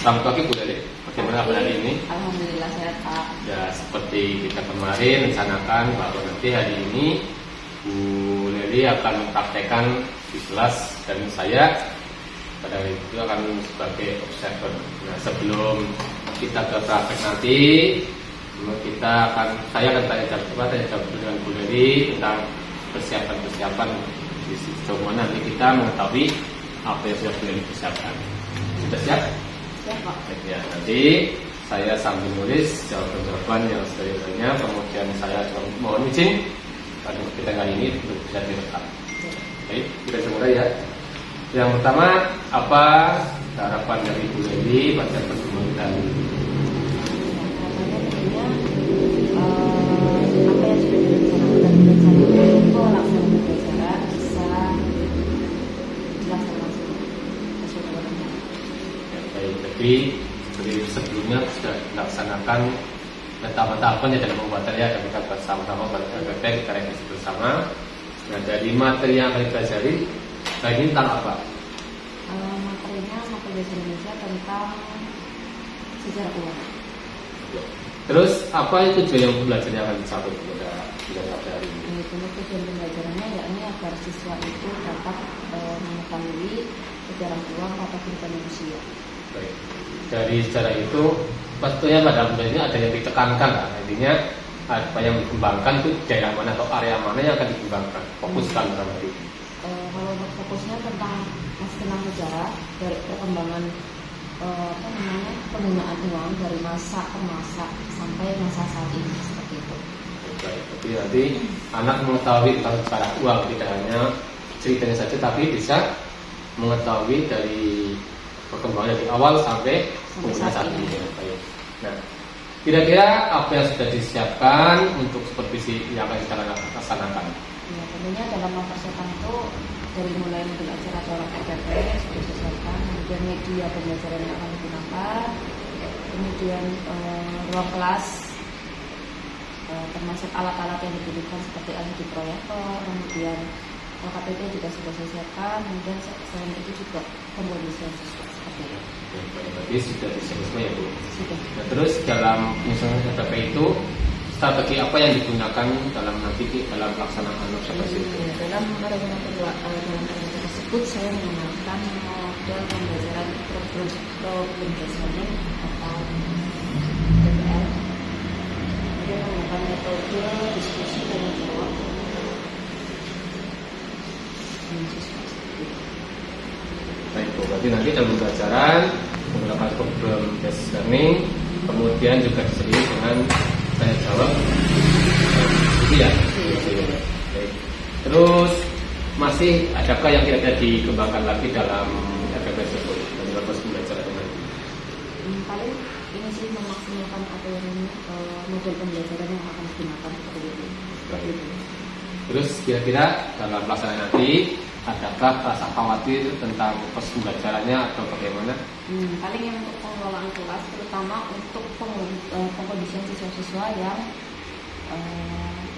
Selamat pagi Bu Leli, bagaimana kabar hari ini? Alhamdulillah sehat Pak. Ya seperti kita kemarin rencanakan bahwa nanti hari ini Bu Leli akan mempraktekkan di kelas dan saya pada hari itu akan sebagai observer. Nah sebelum kita ke praktek nanti, saya akan tanya jawab dengan Bu Leli tentang persiapan di sejauh mana nanti kita mengetahui apa yang sudah Bu Leli persiapkan. Sudah siap? Siap Pak. Ya, nanti saya sambil nulis jawaban-jawaban yang sebenarnya, kemudian saya juga mohon izin pada kita kali ini untuk bisa direkam. Baik, kita mulai ya. Yang pertama, apa harapan dari Bu Leli pada pertemuan kita ini? Apa yang sudah direncanakan dan direncanakan pelaksanaan acara bisa dilaksanakan sesuai dengan rencana. Ya, baik, jadi seperti sebelumnya sudah dilaksanakan tahapan-tahapan yang dalam pembuatannya dan kita bersama-sama kita revisi bersama. Nah, dari materi yang akan dipelajari kali ini tentang apa? Materinya materi bahasa Indonesia tentang sejarah keuangan. Terus apa itu tujuan yang belajarnya akan dicapai pada hari ini? Tujuan pembelajarannya yakni agar siswa itu dapat mengetahui sejarah uang atau kehidupan manusia. Baik. Dari sejarah itu pastinya pada bulan ini ada yang ditekankan lah. Intinya apa yang dikembangkan itu daerah mana atau area mana yang akan dikembangkan, fokuskan dalam hal ini. Kalau untuk fokusnya tentang sejarah dari perkembangan penggunaan uang dari masa ke masa sampai masa saat ini seperti itu. Baik, tapi nanti anak mengetahui tentang sejarah uang tidak hanya ceritanya saja, tapi bisa mengetahui dari perkembangan dari awal sampai saat ini. Baik. Nah, kira-kira apa yang sudah disiapkan untuk supervisi yang akan kita laksanakan? Ya, tentunya dalam mempersiapkan itu dari mulai modul acara atau RPP sudah disiapkan, kemudian media pembelajaran yang akan digunakan, kemudian ruang kelas, termasuk alat-alat yang dibutuhkan seperti LED proyektor, kemudian KPP juga sudah saya siapkan, kemudian selain itu juga pembagian siswa seperti itu. Berarti sudah disiapkan ya Bu? Sudah. Nah, terus dalam penyusunan RPP itu strategi apa yang digunakan dalam pelaksanaan observasi itu? Dalam rencana tersebut saya menggunakan model pembelajaran problem based atau PBL. Kemudian menggunakan metode diskusi dan jawab dengan siswa. Baik Bu, berarti nanti dalam pembelajaran menggunakan problem based learning, kemudian juga disediakan dengan tanya jawab, gitu ya. Baik. Terus masih adakah yang kira-kira dikembangkan lagi dalam RPP tersebut dalam proses pembelajaran ini? Paling ini sih memaksimalkan apa yang model pembelajaran yang akan digunakan seperti itu. Baik. Terus kira-kira dalam pelaksanaan nanti adakah rasa khawatir tentang proses pembelajarannya atau bagaimana? Paling yang untuk pengelolaan kelas, terutama untuk pengkondisian siswa-siswa yang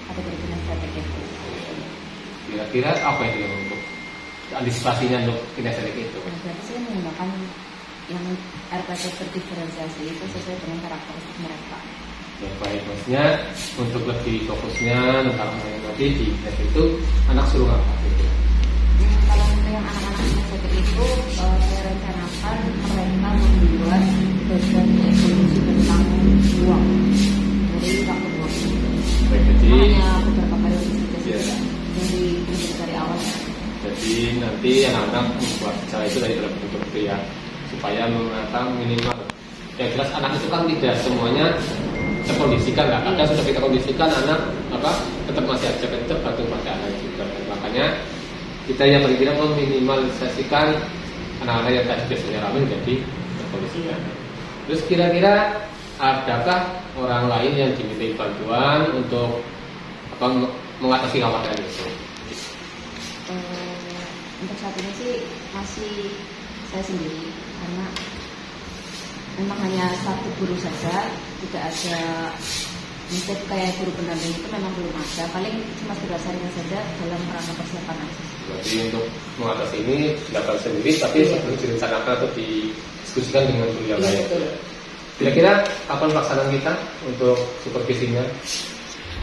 ada berkenan strategis. Kira-kira apa itu yang untuk antisipasinya untuk kinesetik itu? Berarti saya menggunakan yang RPP terdiferensiasi itu sesuai dengan karakteristik mereka. Ya, baik, maksudnya untuk lebih fokusnya tentang nanti di kinesetik itu anak suruh apa gitu? Kalau untuk yang anak-anak kinesetik itu saya rencanakan mereka membuat bagian evolusi tentang uang dari waktu uang. Baik, jadi hanya beberapa periode saja dari awal. Jadi nanti anak-anak membuat cara itu dari dalam bentuk itu ya, supaya mengatakan minimal. Yang jelas anak itu kan tidak semuanya terkondisikan lah. Ada sudah kita kondisikan anak tetap masih ada tergantung pada anak juga. Dan makanya kita yang berkira meminimalisasikan anak-anak yang tadi biasanya ramai jadi terkondisikan. Terus kira-kira adakah orang lain yang dimintai bantuan untuk mengatasi khawatiran itu? Untuk saat ini sih masih saya sendiri karena memang hanya satu guru saja, tidak ada mungkin kayak guru pendamping itu memang belum ada, paling cuma sekedar saringan saja dalam rangka persiapan aja. Jadi untuk mengatasi ini dilakukan sendiri, tapi sebelum direncanakan atau diskusikan dengan beliau. Iya, betul. Kira-kira kapan pelaksanaan kita untuk supervisinya?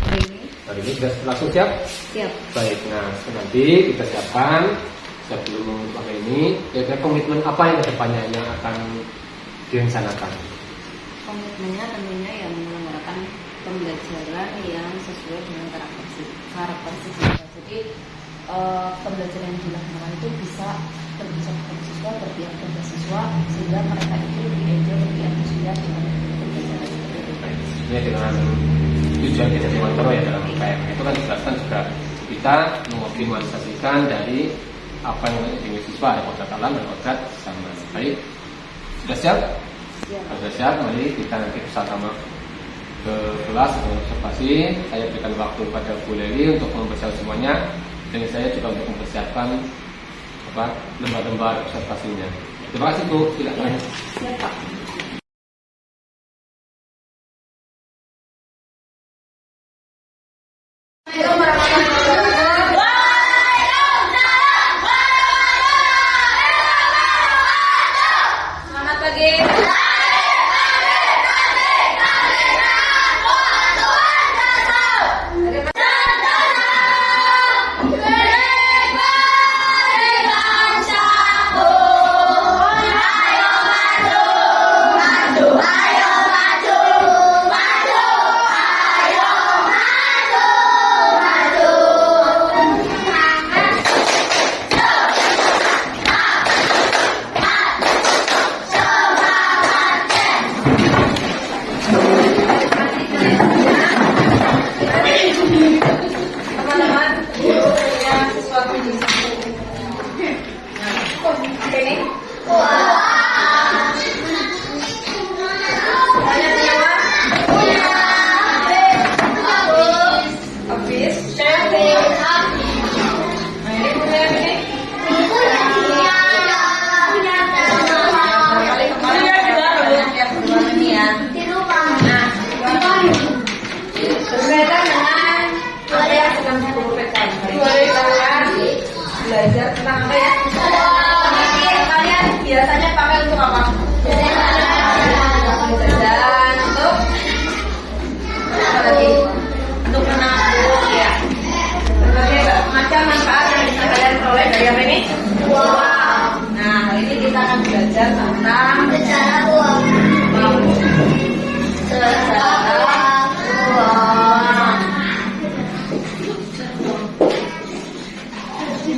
Hari ini Hari ini sudah langsung siap? siap. Baik, nah nanti kita siapkan sebelum hari ini kira-kira komitmen apa yang kedepannya yang akan direncanakan? Komitmennya tentunya yang menyelenggarakan pembelajaran yang sesuai dengan karakter siswa. Jadi pembelajaran yang dilakukan itu bisa berpihak kepada siswa, berpihak kepada siswa, sehingga mereka itu lebih enjoy, lebih antusias dengan pembelajaran itu. Ya, dengan tujuan kita di Montoro ya dalam UPM itu kan dijelaskan juga kita mengoptimalisasikan dari apa yang dimiliki siswa, ada kodrat alam dan kodrat sama. Baik, sudah siap? Siap. Sudah siap, mari kita nanti bersama ke kelas untuk observasi. Saya berikan waktu pada Bu Leli untuk mempersiapkan semuanya, dan saya juga untuk mempersiapkan lembar-lembar observasinya. Terima kasih Bu, silakan. Siap, Pak. Selamat pagi. Teman-teman, yang sesuatu di sini. Nah, apa ini? Banyak nyawa? Habis. Nah, ini punya yang ini? Kemarin banyak yang berwarna ini ya. Nah, berbeda dengan ada yang sedang diperlukan. Hari ini belajar tentang apa ya? Ini kalian biasanya pakai untuk apa? Dan untuk apa lagi? Untuk menabung ya. Berbagai macam manfaat yang bisa kalian peroleh dari apa ini? Nah, hari ini kita akan belajar tentang secara uang.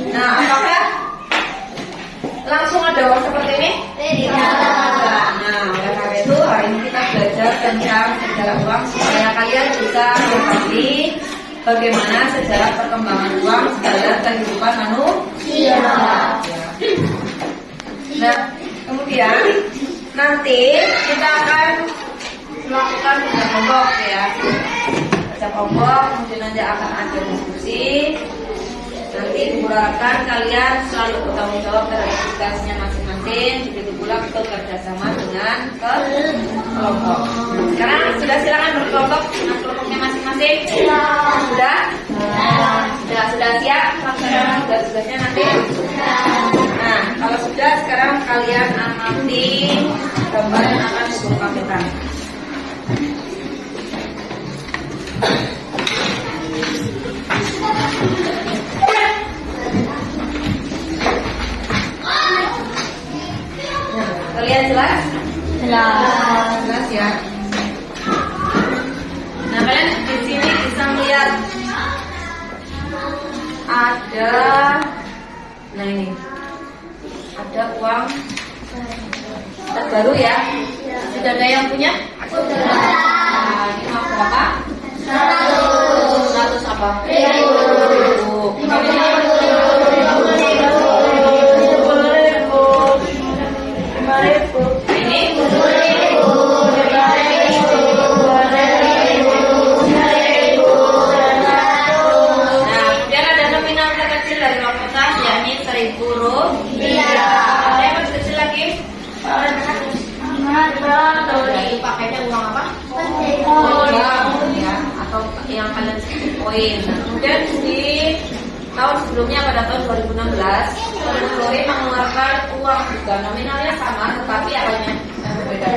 Nah, apakah langsung ada uang seperti ini? Tidak. Nah, oleh karena itu hari ini kita belajar tentang sejarah uang supaya kalian bisa mengerti bagaimana sejarah perkembangan uang dalam kehidupan manusia. Nah, kemudian nanti kita akan melakukan baca kelompok ya. Baca kelompok, kemudian nanti akan ada diskusi. Nanti diharapkan kalian selalu bertanggung jawab terhadap tugasnya masing-masing, begitu pula bekerjasama dengan kelompok. Sekarang sudah silakan berkelompok dengan kelompoknya masing-masing. Sudah siap melaksanakan tugas-tugasnya nanti. Nah, kalau sudah sekarang kalian amati gambar yang akan Ibu pamerkan. Kalian jelas? Jelas ya. Nah, kalian di sini bisa melihat ada, nah ini ada uang terbaru ya. Sudah ada yang punya? Nah, ini uang berapa? 100 apa? 5.000. Ini 10.000. Nah, kemudian ada nominal terkecil dari uang kertas, yakni 1.000 rupiah. Ada yang lebih kecil lagi? Pakainya uang apa? Uang ya, atau yang kalian sebut koin. Nah, kemudian di tahun sebelumnya pada tahun 2016 Polri mengeluarkan uang juga nominalnya sama tetapi apanya berbeda.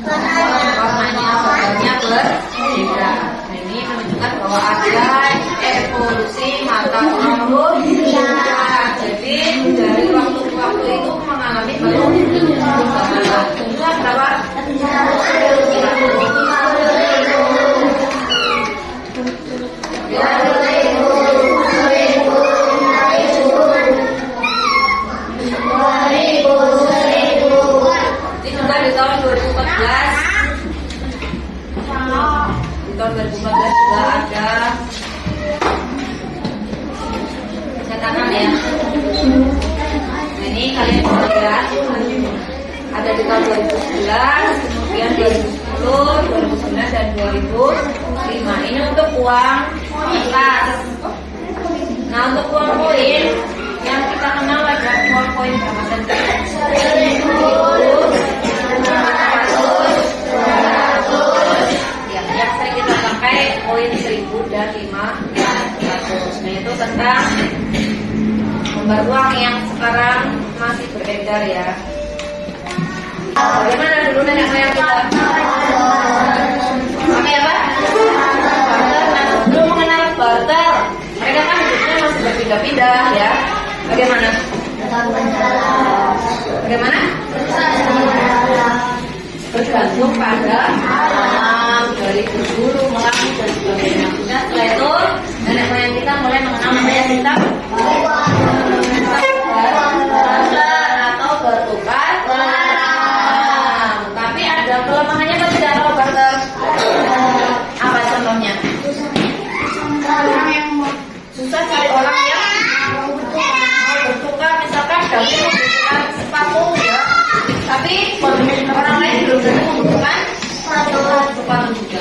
Warnanya berbeda. Nah, ini menunjukkan bahwa ada evolusi mata uang. Jadi dari waktu ke waktu itu mengalami perubahan. Jumlah berapa? Di tahun 2014 juga ada cetakan ya. Nah, ini kalian bisa lihat ada di tahun 2011, kemudian 2010, 2009 dan 2005. Ini untuk uang kertas. Nah, untuk uang koin yang kita kenal adalah uang koin Ramadan. Yang sering kita pakai koin 1000 dan 500. Nah, itu tentang lembar uang yang sekarang masih beredar ya. Bagaimana dulu nenek moyang kita? Pakai apa? Barter. Nah, belum mengenal barter. Mereka kan hidupnya masih berpindah-pindah ya. Bagaimana? Bagaimana? Bergantung pada alam dari berburu, melatih dan sebagainya. Nah, setelah itu nenek moyang kita mulai mengenal namanya sistem atau bertukar. Tapi ada kelemahannya kan tidak kalau barter. Apa contohnya? Susah cari orang yang mau bertukar, misalkan kami membutuhkan sepatu ya, tapi orang lain belum tentu membutuhkan sepatu juga.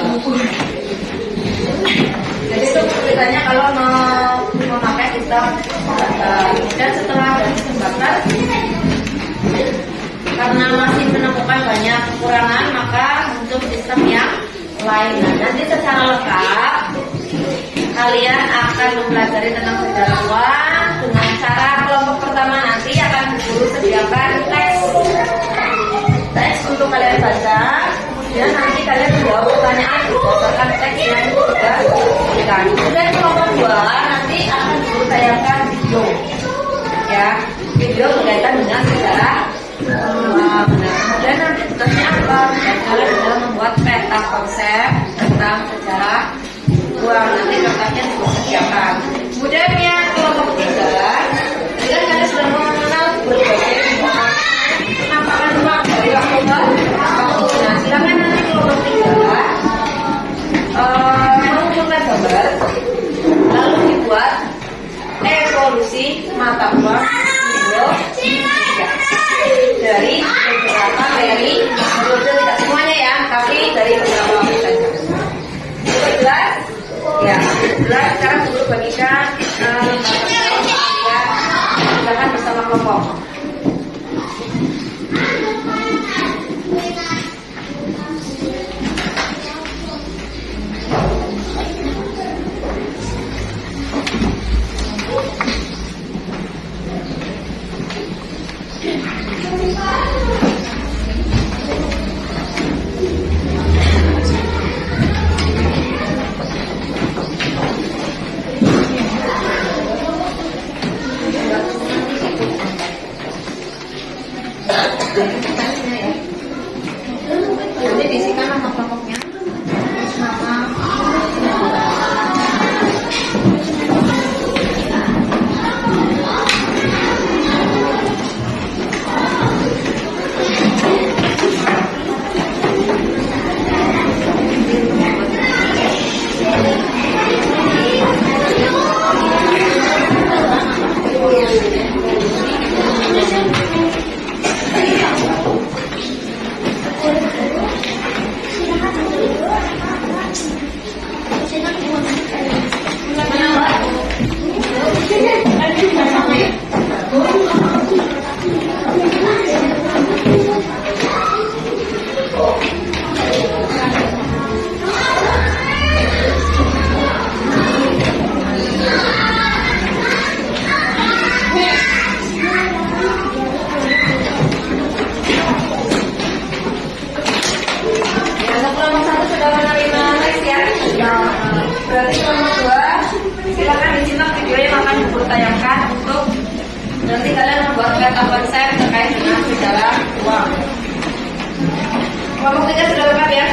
Jadi itu kesulitannya kalau memakai sistem barter. Dan setelah sistem barter, karena masih menemukan banyak kekurangan, maka muncul sistem yang lain. Nah, nanti secara lengkap kalian akan mempelajari tentang sejarah uang dengan cara kelompok pertama nanti akan guru sediakan teks untuk kalian baca. Kemudian nanti kalian menjawab pertanyaan berdasarkan teks yang sudah diberikan. Kemudian kelompok 2 nanti akan guru tayangkan video, ya, video berkaitan dengan sejarah. Kemudian nanti tugasnya apa? Dan kalian adalah membuat peta konsep tentang sejarah uang. Nanti kertasnya disediakan. Kemudian yang kelompok 3, kalian sudah mengenal berbagai penampakan uang dari waktu ke waktu. Nah, silakan nanti kelompok 3 mengumpulkan gambar, lalu dibuat evolusi mata uang dari beberapa metode, tidak semuanya ya, tapi dari beberapa metode. Jelas? Ya, jelas. Sekarang dulu bagikan silakan bersama kelompok. adalah uang. Kelompok 3 sudah lengkap ya?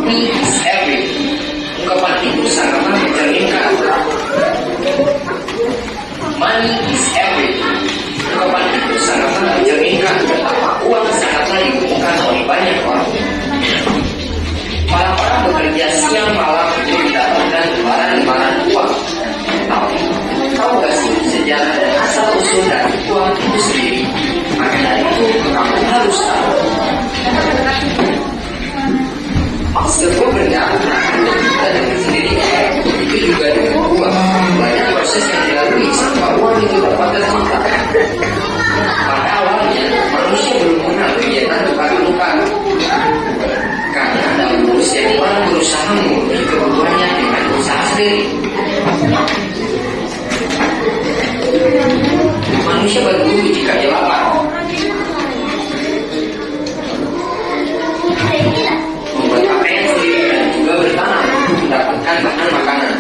Money is everything. Ungkapan itu sangatlah mencerminkan money is everything. Ungkapan itu sangatlah mencerminkan betapa uang sangatlah dibutuhkan oleh banyak orang. Orang-orang bekerja siang malam untuk mendapatkan lembaran-lembaran uang. Tapi tahu gak sih sejarah dan asal usul dari uang itu sendiri? Maka dari itu kamu harus tahu. Sebuah benda untuk kita dengan sendirinya, itu juga dengan uang. Banyak proses yang dilalui sampai uang itu dapat tercipta. Pada awalnya manusia belum mengenal kegiatan tukar-tukar. Karena dahulu setiap orang berusaha mengurusi kebutuhannya dengan usaha sendiri. Manusia berburu jika dia lapar. Membuat pakaian sendiri dan juga bertanam untuk mendapatkan bahan makanan.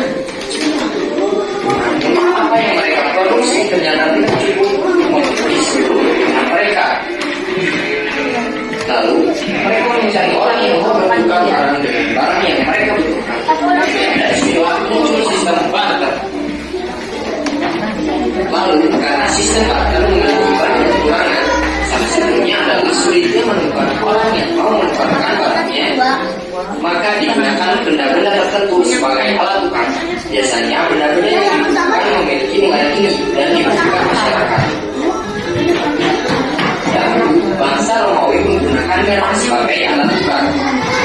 Namun apa yang mereka produksi ternyata tidak cukup untuk memenuhi seluruh kebutuhan mereka. Lalu mereka mencari orang yang mau bertukar barang dengan barang yang mereka butuhkan. Dari situlah muncul sistem barter. Lalu karena sistem barter memiliki banyak kekurangan, salah satunya adalah sulitnya menukar orang yang mau menukarkan barangnya, maka digunakan benda-benda tertentu sebagai alat tukar. Biasanya benda-benda yang dibutuhkan memiliki nilai tinggi dan dibutuhkan masyarakat. Dahulu bangsa Romawi menggunakan garam sebagai alat tukar.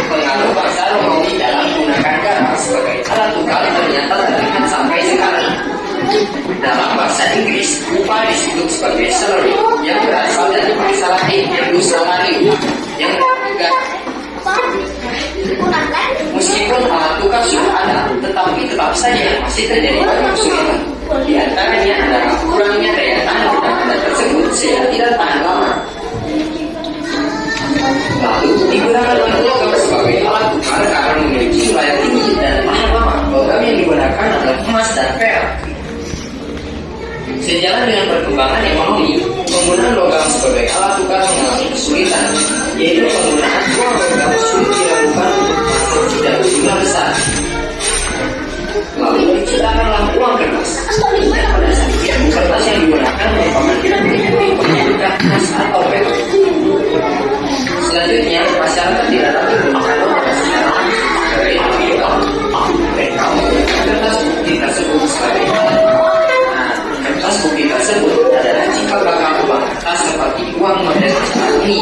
Pengaruh bangsa Romawi dalam menggunakan garam sebagai alat tukar ternyata terlihat sampai sekarang. Dalam bahasa Inggris, upah disebut sebagai salary yang berasal dari bahasa Latin yaitu salarium yang juga. Meskipun alat tukar sudah ada, tetapi tetap saja masih terjadi banyak kesulitan. Di antaranya adalah kurangnya daya tahan benda-benda tersebut sehingga tidak tahan lama. Lalu digunakan logam sebagai alat tukar karena memiliki nilai tinggi dan tahan lama. Logam yang digunakan adalah emas dan perak. Sejalan dengan perkembangan ekonomi, penggunaan logam sebagai alat tukar mengalami kesulitan, yaitu penggunaan uang logam sulit dilakukan untuk transaksi dalam jumlah besar. Lalu diciptakanlah uang kertas. Dan pada saat itu kertas yang digunakan merupakan penggunaan emas atau perak. Selanjutnya, masyarakat tidak lagi menggunakan logam secara sebagai alat tukar. Mereka menggunakan kertas bukti tersebut sebagai alat tukar. Kertas bukti tersebut adalah cikal bakal uang kertas seperti uang modern saat ini.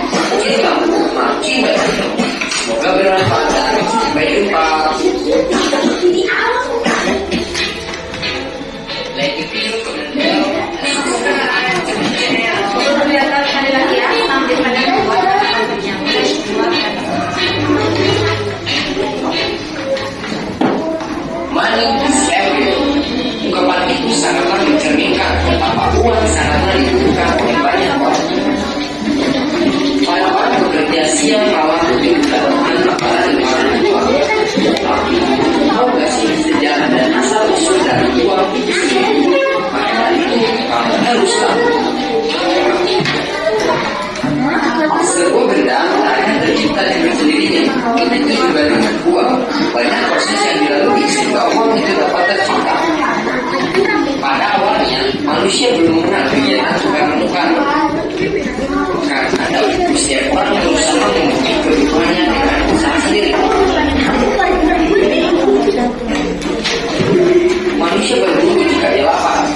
Makin lama, makin banyak. Semoga bermanfaat dan sampai jumpa. Like the video, comment below. Kelihatan sekali lagi ya, tampil pada membuat yang Money is everything. Ungkapan itu sangatlah mencerminkan betapa uang sangatlah dibutuhkan oleh banyak orang. Orang-orang bekerja siang malam untuk mendapatkan lembaran-lembaran uang. Tapi tahu gak sih sejarah dan asal usul dari uang itu sendiri? Maka dari itu kamu harus tahu. Sebuah benda tak akan tercipta dengan sendirinya. Begitu juga dengan uang. Banyak proses yang dilalui sehingga uang itu dapat tercipta. Pada awalnya manusia belum mengenal kegiatan tukar-menukar. Karena dahulu setiap orang berusaha memenuhi kebutuhannya dengan usaha sendiri. Manusia berburu jika dia lapar.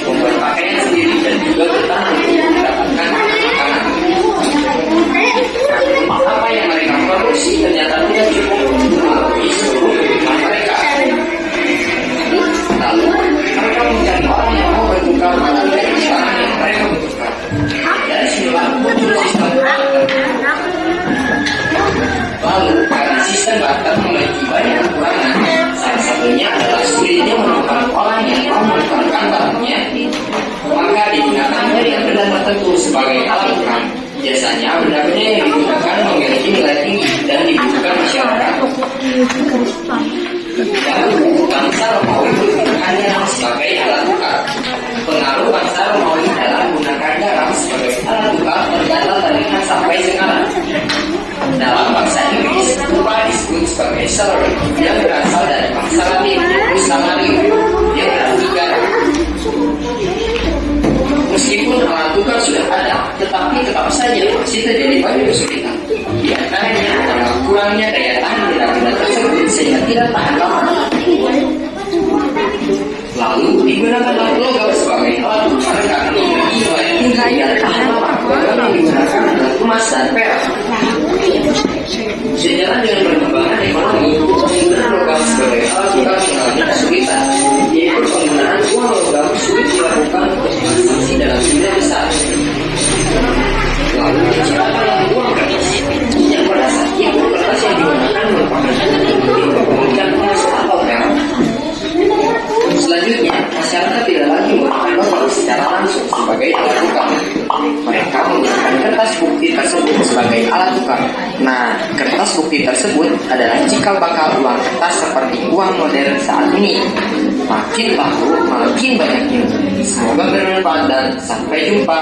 Membuat pakaian sendiri dan juga bertahan untuk mendapatkan makanan. Apa yang mereka produksi ternyata tidak cukup untuk memenuhi seluruh kebutuhan mereka. Lalu mereka mencari orang yang mau bertukar barang dengan barang yang mereka butuhkan. Dari sinilah muncul sistem barter. Lalu karena sistem barter memiliki banyak kekurangan, salah satunya adalah sulitnya menemukan orang yang mau menukarkan barangnya, maka digunakan benda-benda tertentu sebagai alat tukar. biasanya benda-benda yang digunakan memiliki nilai tinggi dan dibutuhkan masyarakat. Lalu, bangsa Romawi menggunakannya sebagai alat tukar. Pengaruh bangsa Romawi dalam menggunakan garam sebagai alat tukar ternyata terlihat sampai sekarang. Dalam bahasa Inggris, tupa disebut sebagai celery yang berasal dari bahasa Latin "salarium" yang berarti garam. Meskipun alat tukar sudah ada, tetapi tetap saja masih terjadi banyak kesulitan. Di antaranya adalah kurangnya daya tahan benda-benda tersebut sehingga tidak tahan lama. Lalu digunakan logam sebagai alat tukar karena memiliki nilai tinggi dan tahan lama. Logam yang digunakan adalah emas dan perak. Sejalan dengan perkembangan ekonomi, penggunaan logam sebagai alat tukar mengalami kesulitan, yaitu penggunaan uang logam sulit dilakukan untuk transaksi dalam jumlah besar. Lalu diciptakanlah uang kertas, yang pada saat itu kertas yang digunakan merupakan bukti kepemilikan emas atau perak. Selanjutnya, masyarakat tidak lagi menggunakan logam secara langsung sebagai alat tukar. Mereka menggunakan kertas bukti tersebut sebagai alat tukar. Nah, kertas bukti tersebut adalah cikal bakal uang kertas seperti uang modern saat ini. Makin laku, makin banyak ilmu. Semoga bermanfaat dan sampai jumpa.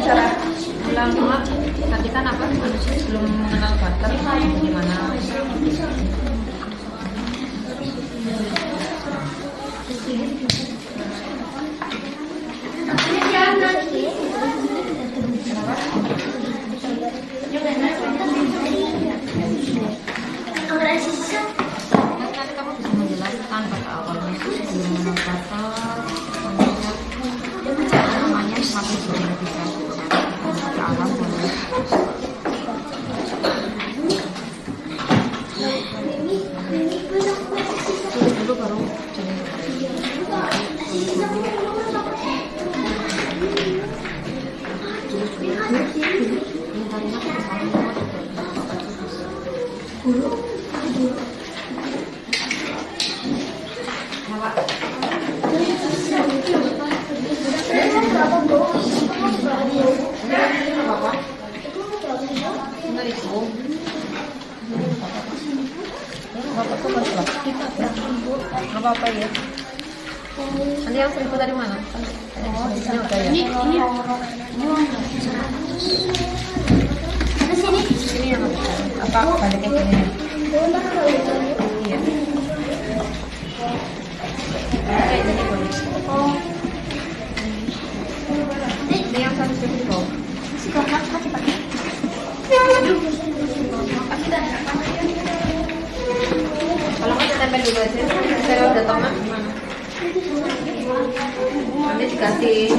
Cara ulang tadi kan apa manusia belum mengenal butter gimana nanti kamu bisa menjelaskan pada awalnya itu sebelum mengenal butter namanya masih belum bisa ke alam Apa-apa ya. Nanti yang 1.000 dari mana? Ini ada sini yang apa baliknya sini. Iya. Ini yang 1.000 di bawah. Kasih pakai. Kalau nggak tempel dulu aja, saya udah tahu gimana. Nanti dikasih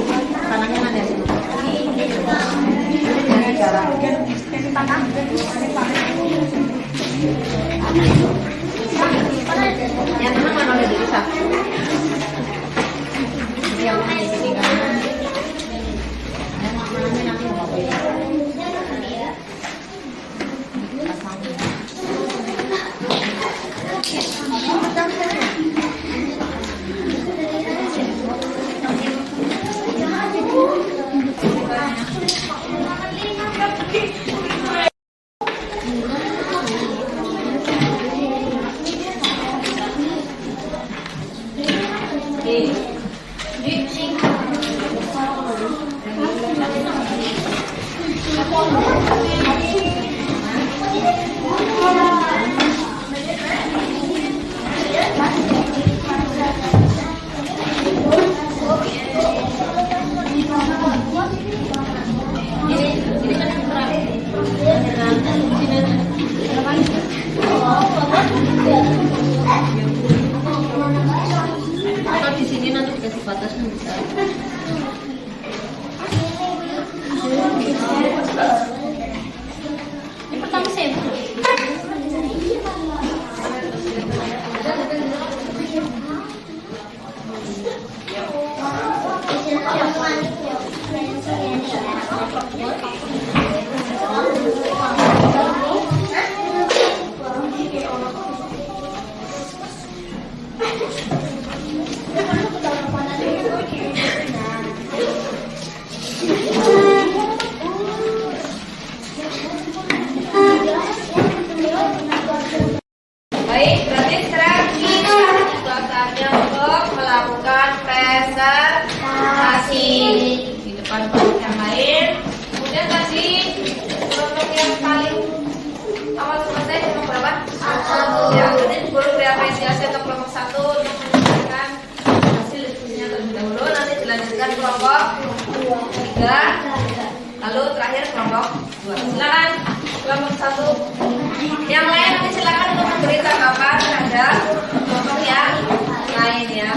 tanahnya mana ya? Ini dikasih cara. Yang tanah mana udah dipisah? Yang mana di sini kan? Yang mana nanti mau apa ya? Kalau di sini nanti dikasih batasnya bisa. Yang pertama saya. Baik, berarti sekarang kita saatnya untuk melakukan presentasi di depan kelompok yang lain. Kemudian kasih kelompok yang paling awal selesai kelompok berapa? 1. Ya, jadi guru beri apresiasi untuk kelompok 1 untuk menunjukkan hasil diskusinya terlebih dahulu. Nanti dilanjutkan kelompok 3, lalu terakhir kelompok 2. Silakan kelompok 1. Yang lain nanti silakan untuk memberi tanggapan terhadap kelompok yang lain ya.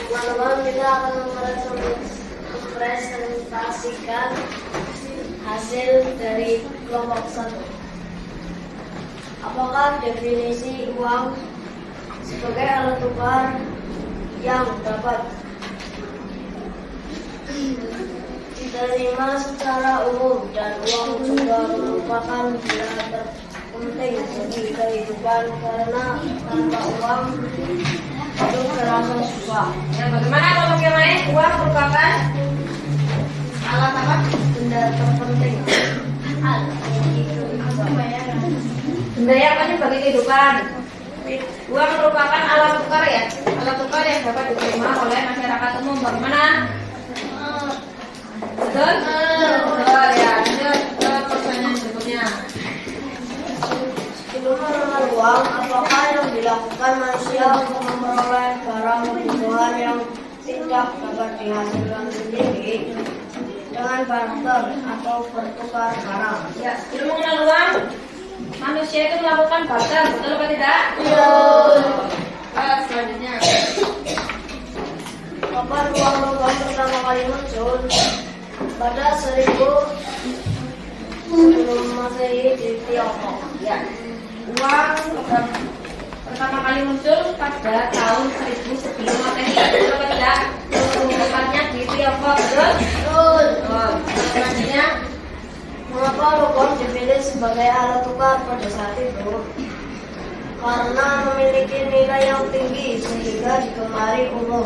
Teman-teman, kita akan mempresentasikan hasil dari kelompok 1. Apakah definisi uang sebagai alat tukar yang dapat diterima secara umum dan uang juga merupakan benda terpenting bagi kehidupan karena tanpa uang itu terasa susah. Ya, bagaimana kelompok yang lain? Uang merupakan Alat apa? Benda terpenting. benda yang penting bagi kehidupan. Uang merupakan alat tukar ya, alat tukar yang dapat diterima oleh masyarakat umum. Bagaimana? Betul? Betul ya. Lanjut ke pertanyaan berikutnya. Sebelum mengenal uang, apakah yang dilakukan manusia untuk memperoleh barang kebutuhan yang tidak dapat dihasilkan sendiri dengan barter atau bertukar barang? Ya, sebelum mengenal uang, manusia itu melakukan barter, betul atau tidak? Betul. Selanjutnya. Kapan uang logam pertama kali muncul? Pada 1000 sebelum Masehi di Tiongkok. Ya. Uang pertama kali muncul pada tahun 1000 sebelum Masehi. Betul apa tidak? Tepatnya di Tiongkok, betul? Betul. Selanjutnya, Mengapa rokok dipilih sebagai alat tukar pada saat itu? Karena memiliki nilai yang tinggi sehingga digemari umum,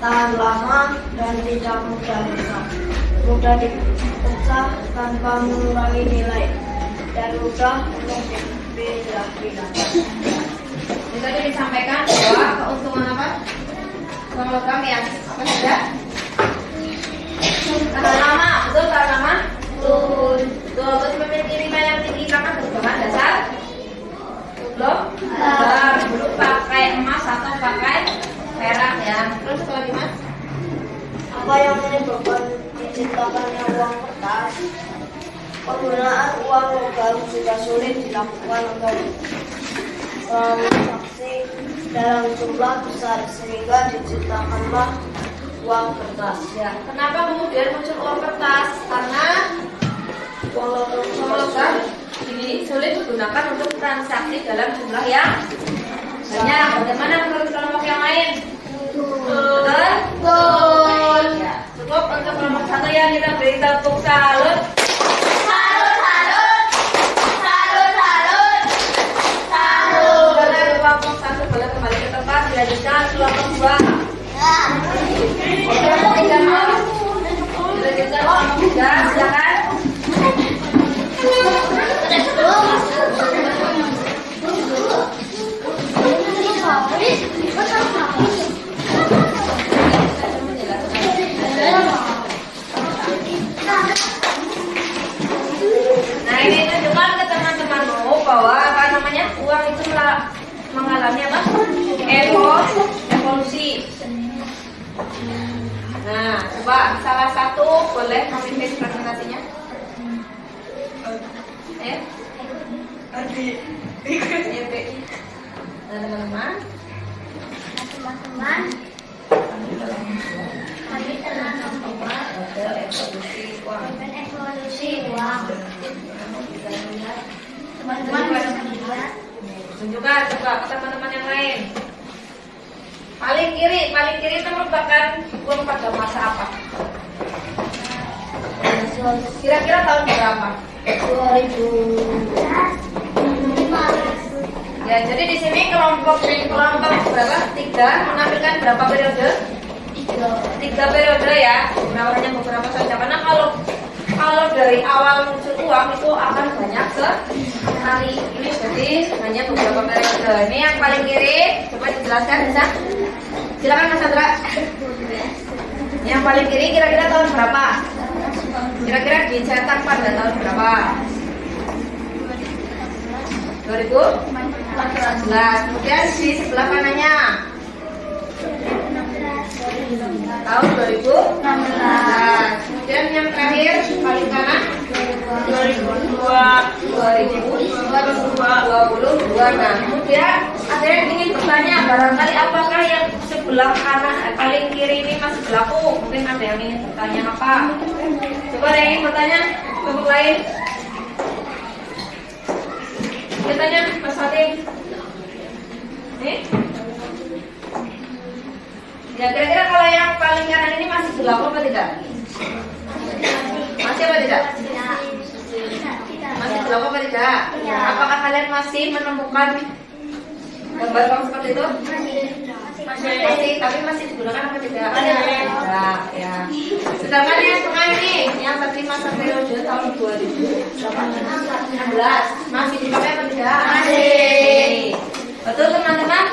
tahan lama dan tidak mudah rusak, mudah dipecah tanpa mengurangi nilai, dan mudah untuk dipilah-pilahkan. tadi disampaikan bahwa keuntungan apa? Logam ya, apa saja? Tahan lama, betul tahan lama? Betul. Terus memiliki nilai yang tinggi karena berbahan dasar logam. Dulu pakai emas atau pakai perak ya. Terus apa lagi mas? Apa yang menyebabkan diciptakannya uang kertas? Penggunaan uang logam sudah sulit dilakukan untuk transaksi dalam jumlah besar sehingga diciptakanlah uang kertas. Ya. Kenapa kemudian muncul uang kertas? Karena uang logam ini sulit digunakan untuk transaksi dalam jumlah yang banyak. Bagaimana menurut kelompok yang lain? Betul? Betul. Ya. Cukup untuk kelompok satu yang kita beri tepuk salut. Salut, salut. Salut, salut. Salut. Karena kelompok satu boleh kembali ke tempat, dilanjutkan kelompok dua. Kelompok tiga mau? Dilanjutkan kelompok tiga, silakan. Nah ini tunjukkan ke teman-temanmu bahwa apa namanya uang itu mengalami apa? Evolusi. Nah coba salah satu boleh memimpin presentasinya. Ya. Nah teman-teman. Kami telah membahas evolusi uang. Teman-teman bisa melihat. Tunjukkan coba ke teman-teman yang lain. Paling kiri itu merupakan uang pada masa apa? Kira-kira tahun berapa? 2000. Ya, jadi di sini kelompok berapa? 3 menampilkan berapa periode? 3 periode ya. Nah, hanya beberapa saja. Karena kalau dari awal muncul uang itu akan banyak sekali. Ini jadi hanya beberapa periode. Ini yang paling kiri, coba dijelaskan bisa? Silakan Mas Sandra. Yang paling kiri kira-kira tahun berapa? Kira-kira dicetak pada tahun berapa? 2014. Kemudian di sebelah kanannya tahun 2016. Kemudian yang terakhir paling kanan 2022. Nah, kemudian ada yang ingin bertanya, barangkali apakah yang sebelah kanan paling kiri ini masih berlaku? Mungkin ada yang ingin bertanya apa? Coba ada yang ingin bertanya kelompok lain. Tanya Mas Fatih. Ya kira-kira kalau yang paling kanan ini masih berlaku apa tidak? Masih apa tidak? Masih berlaku apa tidak? Apakah kalian masih menemukan gambar seperti itu? Masih, tapi masih digunakan apa tidak? Tidak, ya. Sedangkan yang tengah ini, yang tadi masa periode tahun 2016 masih dipakai apa tidak? Masih. Betul teman-teman?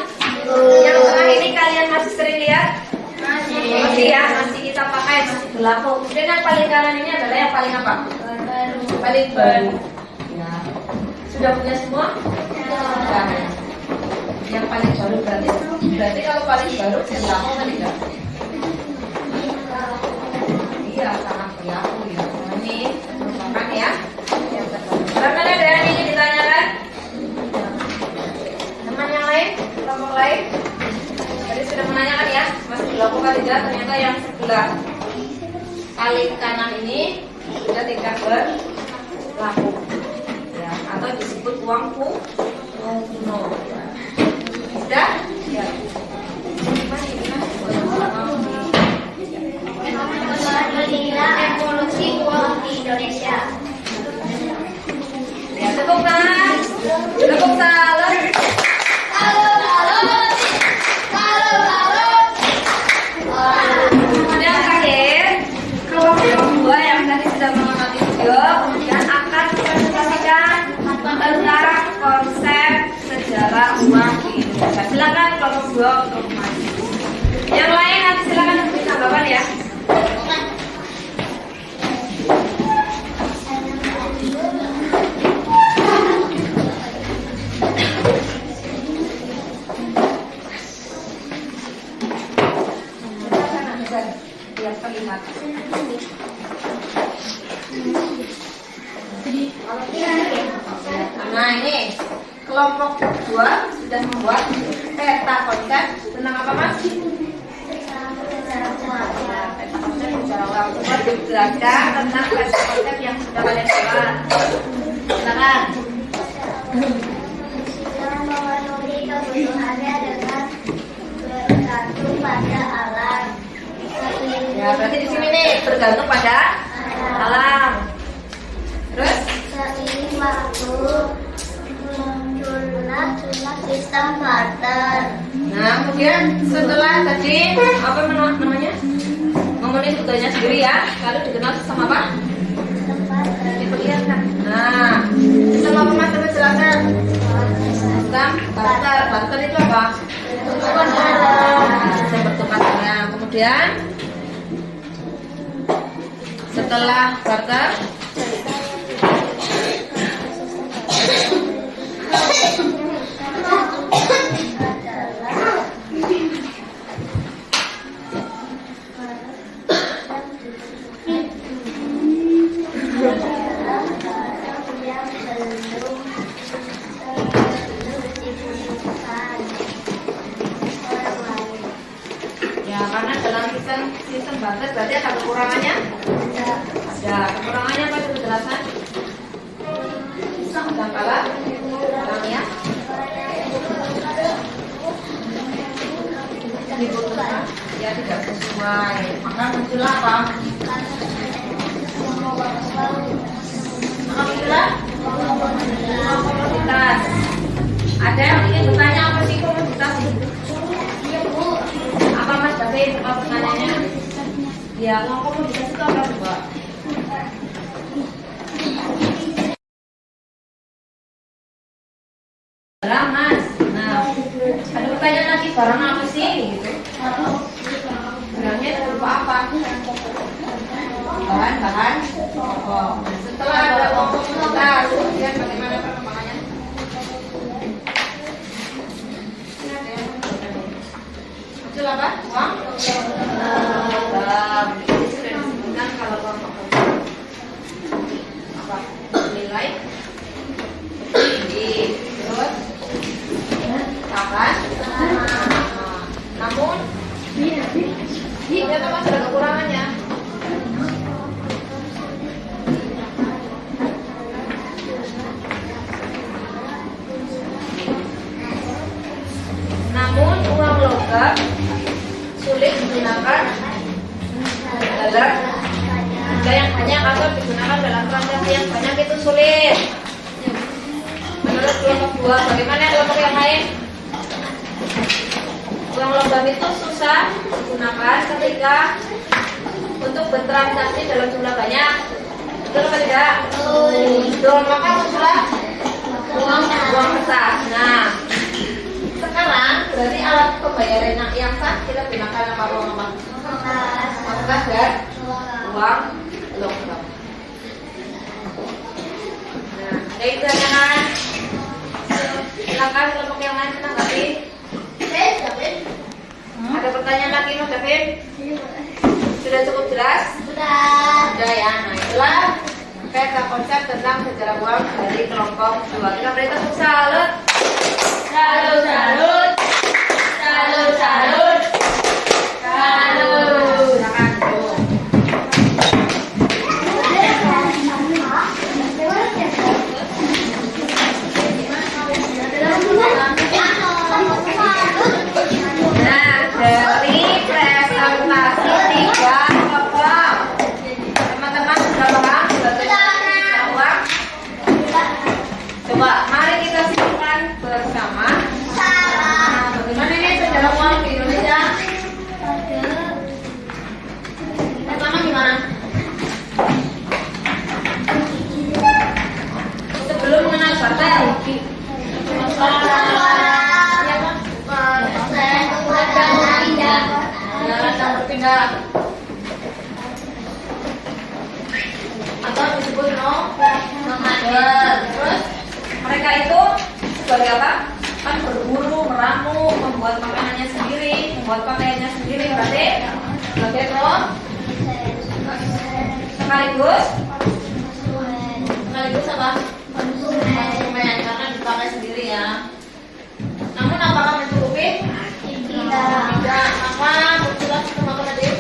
Yang tengah ini kalian masih sering lihat? Masih ya, masih kita pakai, masih berlaku. Kemudian yang paling kanan ini adalah yang paling apa? Paling baru. Ya. Sudah punya semua? Sudah. Yang paling baru berarti kalau paling baru berlaku atau tidak? Iya, sangat berlaku ya. Ini merupakan ya. Barangkali ada yang ingin ditanyakan? Teman yang lain, kelompok lain? Tadi sudah menanyakan ya, masih berlaku atau tidak? Ternyata yang sebelah paling kanan ini sudah tidak berlaku, ya, atau disebut uang kuno. Ya. Sudah? Ya. kelompok 2 untuk maju. Yang lain nanti silakan beri tanggapan ya. Biar terlihat. Nah ini kelompok 2 sudah membuat peta konsep tentang apa Mas? Peta konsep secara ulang. Coba dijelaskan tentang peta konsep yang sudah kalian buat. Silakan. Memenuhi kebutuhannya dengan bergantung pada alam. Ya berarti di sini nih bergantung pada alam. Terus? Seiring waktu muncullah sistem barter. Nah, kemudian setelah tadi apa namanya? Memenuhi kebutuhannya sendiri ya, lalu dikenal sistem apa? Diperlihatkan. Nah, sistem apa Mas coba jelaskan? Sistem barter. Barter itu apa? Sistem bertukar barang. Kemudian setelah barter ya, karena dalam sistem barter berarti ada kekurangannya. Ada kekurangannya apa itu penjelasan? Kadangkala kurangnya dibutuhkan ya tidak sesuai, maka muncul apa? Muncullah komoditas. Ada yang ingin bertanya apa sih komoditas? Apa Mas David? Apa pertanyaannya? Ya, komoditas itu apa coba? Barang Mas. Nah, ada pertanyaan lagi, barang apa sih? Gitu. Barangnya itu berupa apa? Bahan pokok. Setelah ada komoditas, kemudian bagaimana perkembangannya? Muncul apa? Uang? Jadi sudah disebutkan kalau uang pokok apa? Nilai tinggi. Terus kapan? Namun ternyata Mas ada kekurangannya. Namun uang logam sulit digunakan dalam jumlah yang banyak atau digunakan dalam transaksi yang banyak itu sulit. Menurut kelompok 2, bagaimana kelompok yang lain? Uang logam itu susah digunakan ketika untuk bertransaksi dalam jumlah banyak. Betul atau tidak? Betul. Maka muncullah uang kertas. Nah, sekarang berarti alat pembayaran yang sah kita gunakan apa uang apa? Kertas dan uang logam. Nah, ada pertanyaan. Silakan kelompok yang lain menanggapi. Ada pertanyaan lagi Mas David? Sudah cukup jelas? Sudah ya. Nah itulah peta konsep tentang sejarah uang dari kelompok 2. Kita beri tepuk salut. Salut, salut. Salut, salut. Salut. Silakan. Nah, dari presentasi 3 kelompok, teman-teman sudah paham sejarah uang? Coba, mari kita simpulkan bersama. Nah, bagaimana ini sejarah uang di Indonesia? Pertama gimana? Sebelum mengenal barter. berpindah atau disebut nomaden. Terus mereka itu sebagai apa? Kan berburu, meramu, membuat makanannya sendiri, membuat pakaiannya sendiri. Berarti sebagai sekaligus apa? Konsumen, karena dipakai sendiri ya. Namun apakah mencukupi? Tidak. Maka muncullah sistem apa tadi?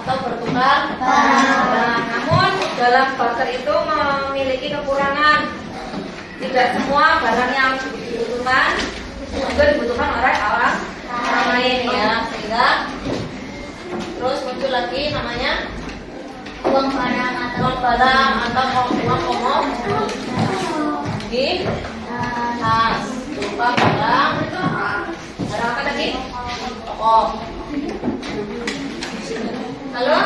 Atau bertukar barang. Namun dalam barter itu memiliki kekurangan. Tidak semua barang yang dibutuhkan juga dibutuhkan oleh orang lain ya. Sehingga terus muncul lagi namanya uang barang atau uang komoditas. Berupa barang apa tadi? Pokok. Halo?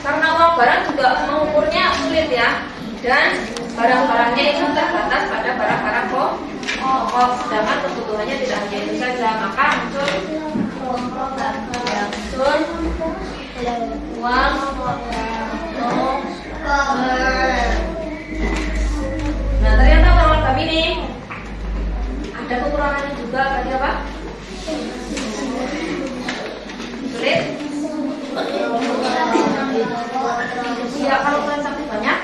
Karena uang barang juga mengukurnya sulit ya, dan barang-barangnya itu terbatas pada barang-barang pokok, sedangkan kebutuhannya tidak hanya itu saja, maka muncul uang Nah, ternyata uang kami ini ada kekurangannya juga. Berarti apa? Sulit? Ya, kalau transaksi banyak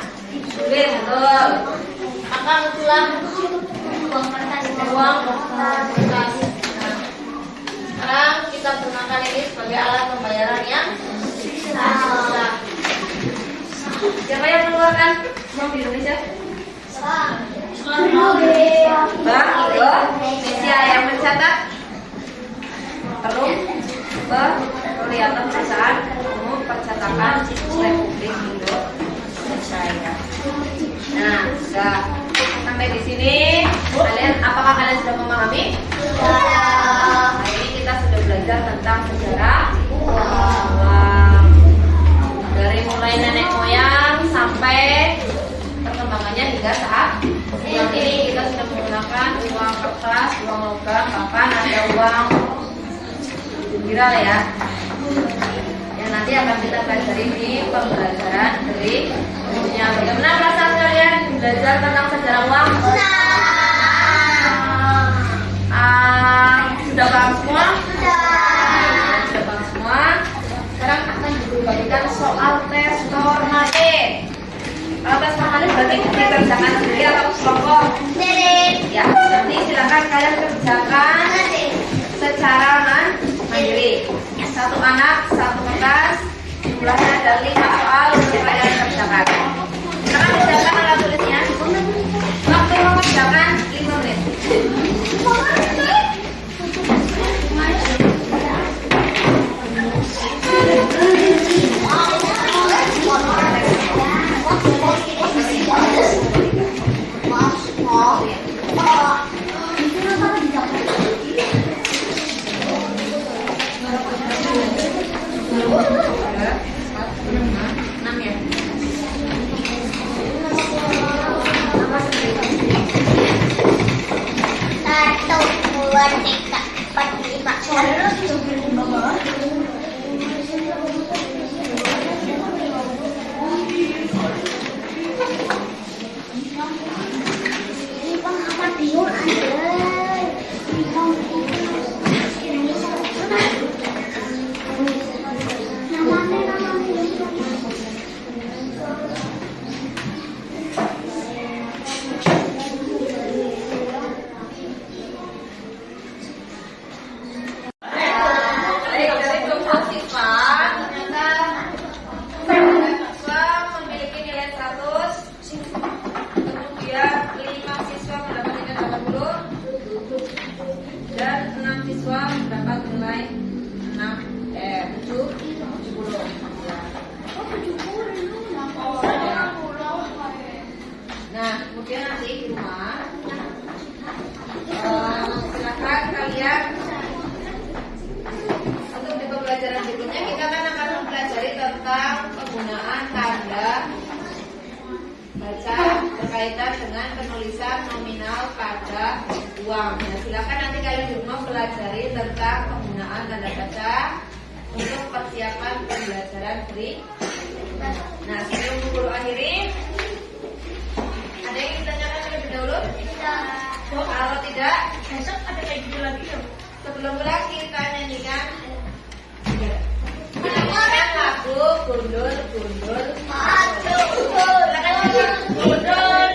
sulit, betul. Maka muncullah uang kertas. Sekarang kita gunakan ini sebagai alat pembayaran yang sah. Siapa yang mengeluarkan uang di Indonesia? Bank Indonesia. Yang mencatat Perlihatan Perusahaan Umum Percetakan Republik Indonesia. Nah, sudah sampai di sini. Apakah kalian sudah memahami? Hari ini kita sudah belajar tentang sejarah uang. Dari mulai nenek moyang sampai perkembangannya hingga saat ini kita sudah menggunakan uang kertas, uang logam, bahkan ada uang viral ya. Yang nanti akan kita pelajari di pembelajaran berikutnya. Bagaimana perasaan kalian belajar tentang sejarah uang? Sudah paham semua? Sudah paham semua? Sekarang akan dibagikan soal tes normatif. Kalau tes normatif berarti dikerjakan sendiri atau kelompok? Ya, nanti silakan kalian kerjakan secara mandiri. Satu anak, satu kertas, jumlahnya ada 5 soal untuk kalian kerjakan. Silakan kerjakan alat tulisnya. Waktu mengerjakan 5 menit. Kemudian nanti di rumah silakan kalian untuk di pembelajaran berikutnya kita akan mempelajari tentang penggunaan tanda baca berkaitan dengan penulisan nominal pada uang. Nah, silakan nanti kalian di rumah pelajari tentang penggunaan tanda baca untuk persiapan pembelajaran berikutnya. Nah, sebelum guru akhiri, ada yang ingin ditanyakan terlebih dahulu? Oh, kalau tidak, besok ada kayak gitu lagi ya. Sebelum pulang kita nyanyikan lagu gundul gundul silakan gundul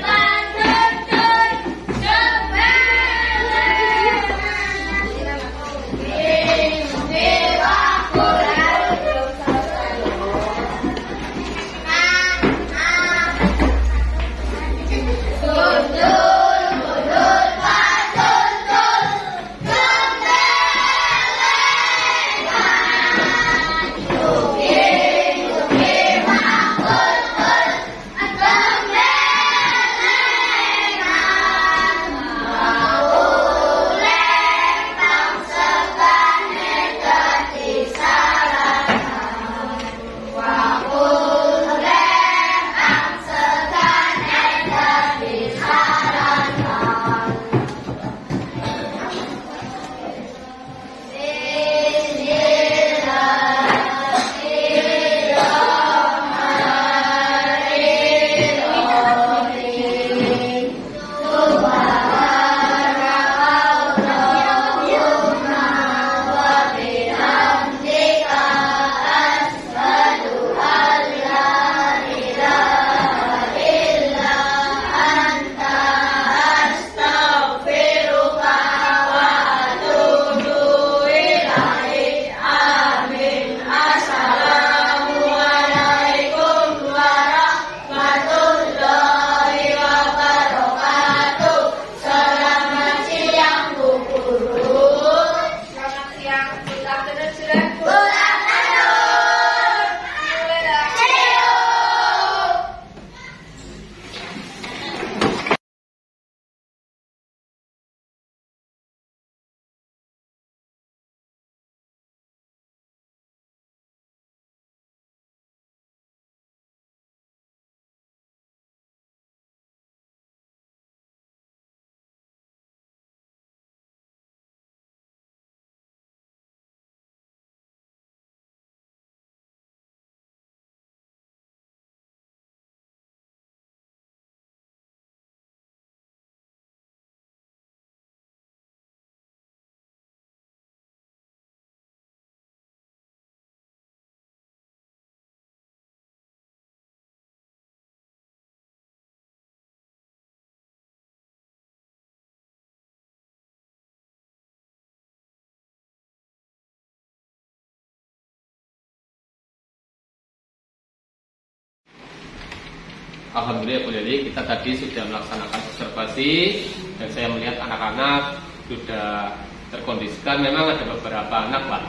Alhamdulillah Bu Leli, kita tadi sudah melaksanakan observasi dan saya melihat anak-anak sudah terkondisikan. Memang ada beberapa anak lah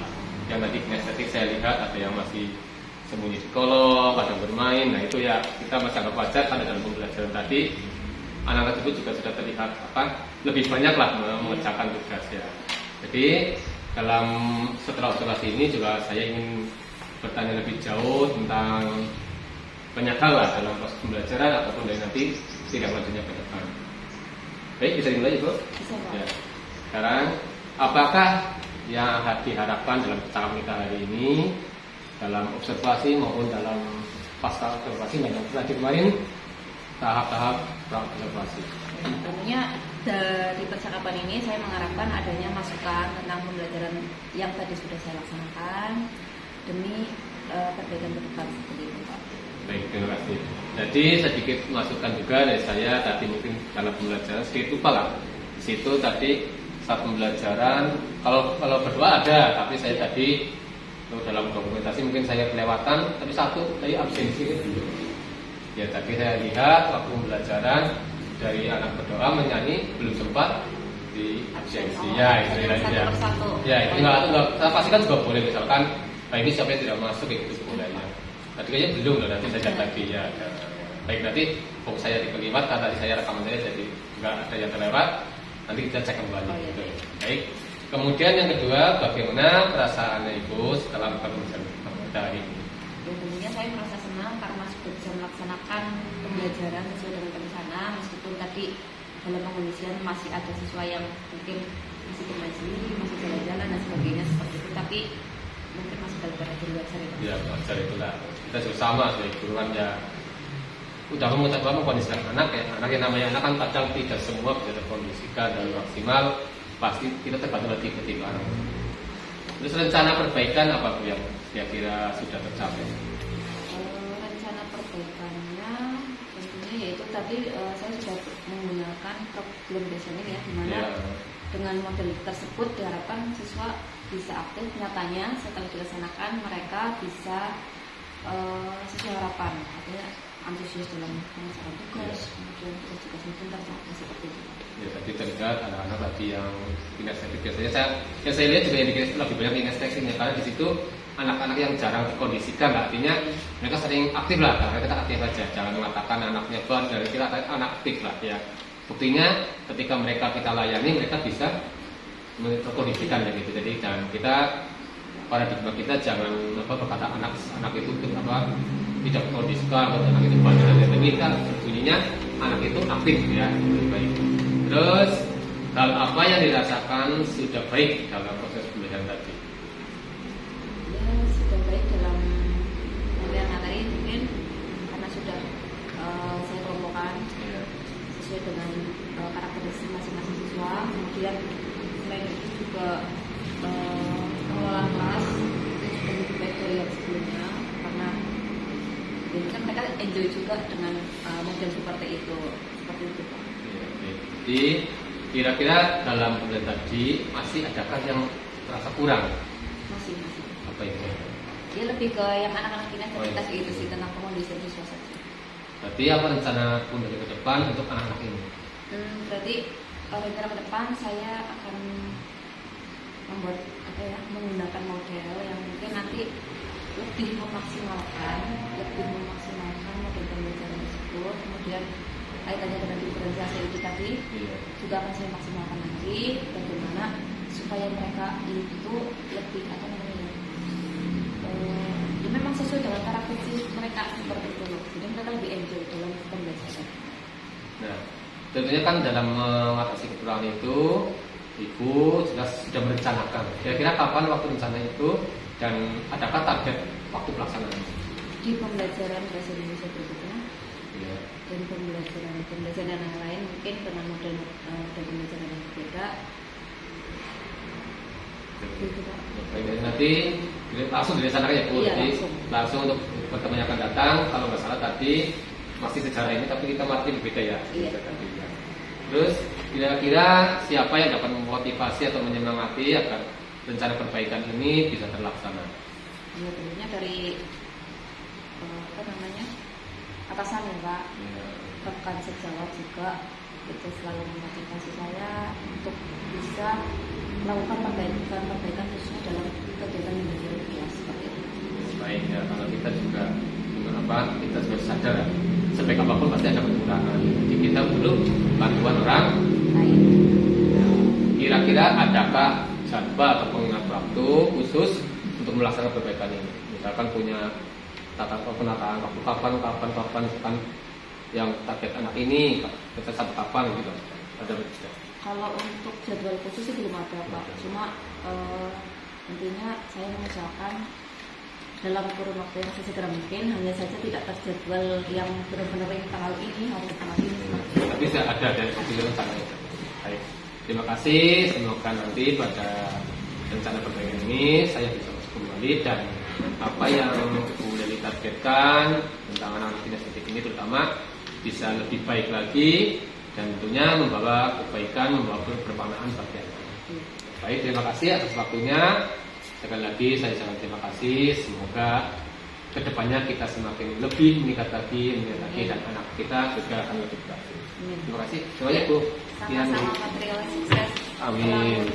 yang tadi kinestetik saya lihat ada yang masih sembunyi di kolong, ada yang bermain. Nah itu ya kita masih anggap wajar karena dalam pembelajaran tadi anak-anak tersebut juga sudah terlihat lebih banyak lah mengerjakan tugas ya. Jadi setelah observasi ini juga saya ingin bertanya lebih jauh tentang banyak hal lah dalam proses pembelajaran ataupun dari nanti tidak lanjutnya ke depan. Baik, bisa dimulai Ibu? Bisa, Pak. Ya. Sekarang, apakah yang diharapkan dalam percakapan kita hari ini dalam observasi maupun dalam pasca observasi yang tadi kemarin tahap-tahap observasi? Tentunya dari percakapan ini saya mengharapkan adanya masukan tentang pembelajaran yang tadi sudah saya laksanakan demi perbaikan ke depan seperti itu, Pak. Baik, terima kasih. Jadi sedikit masukan juga dari saya tadi mungkin dalam pembelajaran sedikit lupa lah. Di situ tadi saat pembelajaran kalau berdua ada, tapi saya tadi dalam dokumentasi mungkin saya kelewatan, tapi satu tadi absensi itu. Ya tadi saya lihat waktu pembelajaran dari anak berdoa menyanyi belum sempat di absensi. Ya itu ya. Ya itu enggak saya pastikan juga boleh misalkan ini siapa yang tidak masuk itu sebenarnya. Tadi kayaknya belum loh, nanti saya cek lagi ya. Baik, nanti fokus saya di kalimat karena tadi saya rekaman saya jadi nggak ada yang terlewat. Nanti kita cek kembali. Oh, iya. Baik. Kemudian yang kedua, bagaimana perasaannya Ibu setelah pembelajaran pada hari ini? Ya, tentunya saya merasa senang karena sudah bisa melaksanakan pembelajaran sesuai dengan rencana meskipun tadi dalam pengungsian masih ada siswa yang mungkin masih bermaji, masih jalan-jalan dan sebagainya seperti itu, tapi mungkin masih dalam di luar sana. Ya wajar itulah. Kita juga sama sebagai guru kan ya. Udah mengkondisikan anak ya. Anak yang namanya anak kan kadang tidak semua bisa terkondisikan dan maksimal. Pasti kita terbantu lagi ketika anak. Terus rencana perbaikan apa Bu yang kira-kira sudah tercapai? Rencana perbaikannya tentunya yaitu tadi saya sudah menggunakan problem designing ya, dimana Ya. dengan model tersebut diharapkan siswa bisa aktif. Nyatanya setelah dilaksanakan mereka bisa sesuai harapan, artinya antusias dalam mengerjakan tugas, kemudian tugas-tugas pintar seperti itu. Ya tadi terlihat anak-anak tadi yang kinestetik biasanya saya lihat juga yang dikinestik lebih banyak kinestetiknya karena di situ anak-anak yang jarang terkondisikan, artinya mereka sering aktif lah, karena kita aktif aja, jangan mengatakan anaknya ban dari kita anak aktif lah ya. Buktinya ketika mereka kita layani mereka bisa terkondisikan ya gitu. Jadi jangan kita paradigma kita jangan berkata anak itu tidak terkondisikan atau anak itu ban dari kita, bunyinya anak itu aktif ya, lebih baik. Terus hal apa yang dirasakan sudah baik dalam proses pembelajaran tadi? Ya sudah baik dalam pembelajaran materi mungkin karena sudah saya kelompokkan sesuai dengan karakteristik masing-masing siswa. Kemudian selain itu juga pengelolaan kelas itu lebih baik dari yang sebelumnya karena ini kan mereka enjoy juga dengan model seperti itu Pak. Jadi kira-kira dalam pembelajaran tadi masih adakah yang terasa kurang? Masih. Apa itu? Dia lebih ke yang anak-anak kinestetik itu sih, tentang pengondisian siswa saja. Berarti apa rencana pun dari ke depan untuk anak-anak ini? Berarti rencana ke depan saya akan membuat menggunakan model yang mungkin nanti lebih memaksimalkan model pembelajaran tersebut. Kemudian kaitannya dengan diferensiasi itu tadi juga akan saya maksimalkan lagi, bagaimana supaya mereka itu lebih ya memang sesuai dengan karakteristik mereka seperti itu loh. Jadi mereka lebih enjoy dalam pembelajaran. Nah, tentunya kan dalam mengatasi kekurangan itu Ibu jelas sudah merencanakan. Kira-kira kapan waktu rencana itu dan adakah target waktu pelaksanaan? Di pembelajaran bahasa Indonesia berikutnya Ya. dan pembelajaran yang lain mungkin dengan model dan pembelajaran yang berbeda. Baik, nanti langsung direncanakan ya Bu. Iya, Jadi langsung untuk pertemuan yang akan datang. Kalau nggak salah tadi masih secara ini, tapi kita masih berbeda ya. Iya. Terus kira-kira siapa yang dapat memotivasi atau menyemangati agar rencana perbaikan ini bisa terlaksana? Ya tentunya dari atasan ya Pak, rekan sejawat juga itu selalu memotivasi saya untuk bisa melakukan perbaikan khususnya dalam kegiatan mengajar di kelas seperti itu. Baik ya, kalau kita juga kita sudah sadar sebaik apapun pasti ada kekurangan. Jadi kita perlu bantuan orang lain. Kira-kira adakah jadwal atau pengingat waktu khusus untuk melaksanakan perbaikan ini? Misalkan punya penataan waktu kapan misalkan yang target anak ini kita sampai kapan gitu, ada tidak? Kalau untuk jadwal khusus sih belum ada Pak, cuma intinya saya mengusahakan dalam kurun waktu yang sesegera mungkin, hanya saja tidak terjadwal yang benar-benar ini tanggal ini harus tanggal ini. Tapi tidak ada dari pikiran tanggal itu. Baik, terima kasih. Semoga nanti pada rencana perbaikan ini saya bisa masuk kembali dan apa yang Bu Leli targetkan tentang anak-anak kinestetik ini terutama bisa lebih baik lagi dan tentunya membawa kebaikan, membawa bermanfaat bagi anak. Baik, terima kasih atas waktunya. Sekali lagi saya ucapkan terima kasih. Semoga kedepannya kita semakin lebih meningkat lagi dan anak kita juga akan lebih baik. Terima kasih. Terima kasih Bu. Sama-sama material sukses. Amin.